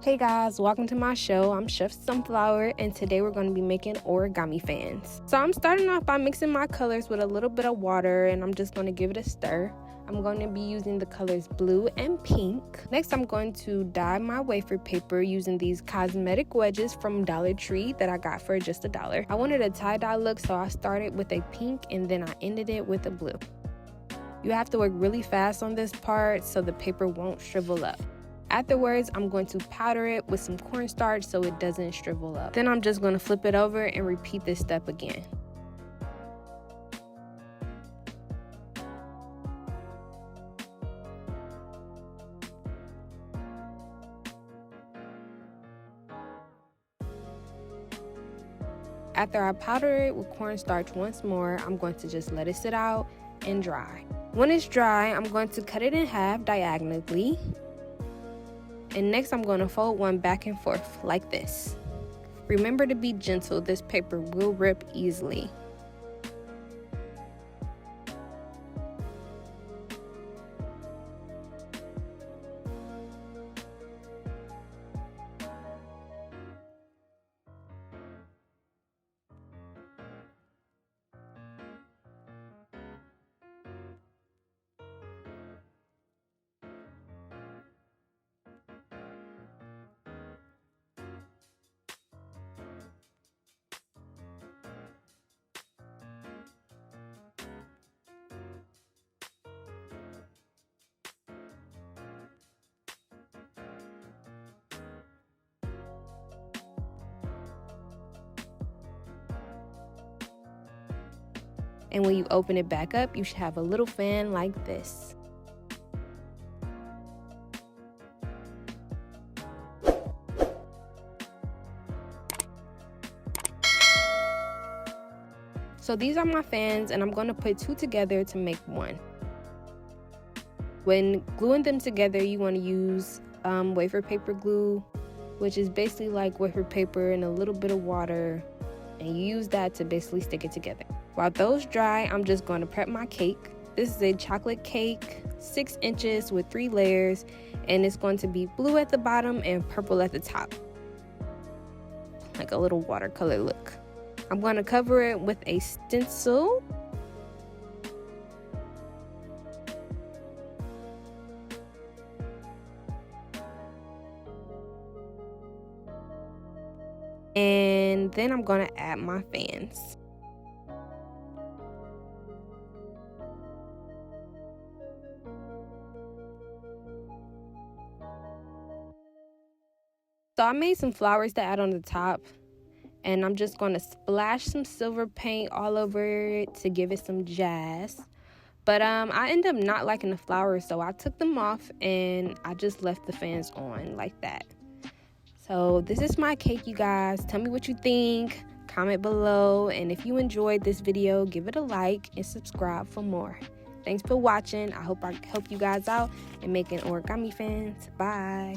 Hey guys, welcome to my show. I'm Chef Sunflour and today we're going to be making origami fans. So I'm starting off by mixing my colors with a little bit of water and I'm just going to give it a stir. I'm going to be using the colors blue and pink. Next I'm going to dye my wafer paper using these cosmetic wedges from Dollar Tree that I got for just $1. I wanted a tie-dye look, so I started with a pink and then I ended it with a blue. You have to work really fast on this part so the paper won't shrivel up. Afterwards, I'm going to powder it with some cornstarch so it doesn't shrivel up. Then I'm just going to flip it over and repeat this step again. After I powder it with cornstarch once more, I'm going to just let it sit out and dry. When it's dry, I'm going to cut it in half diagonally. And next I'm going to fold one back and forth like this. Remember to be gentle, this paper will rip easily. And when you open it back up, you should have a little fan like this. So these are my fans and I'm going to put two together to make one. When gluing them together, you want to use wafer paper glue, which is basically like wafer paper and a little bit of water, and you use that to basically stick it together. While those dry, I'm just going to prep my cake. This is a chocolate cake, 6 inches with 3 layers, and it's going to be blue at the bottom and purple at the top, like a little watercolor look. I'm going to cover it with a stencil. And then I'm going to add my fans. So I made some flowers to add on the top, and I'm just going to splash some silver paint all over it to give it some jazz. But I ended up not liking the flowers, so I took them off and I just left the fans on like that. So this is my cake, you guys. Tell me what you think. Comment below, and if you enjoyed this video, give it a like and subscribe for more. Thanks for watching. I hope I help you guys out and making origami fans. Bye.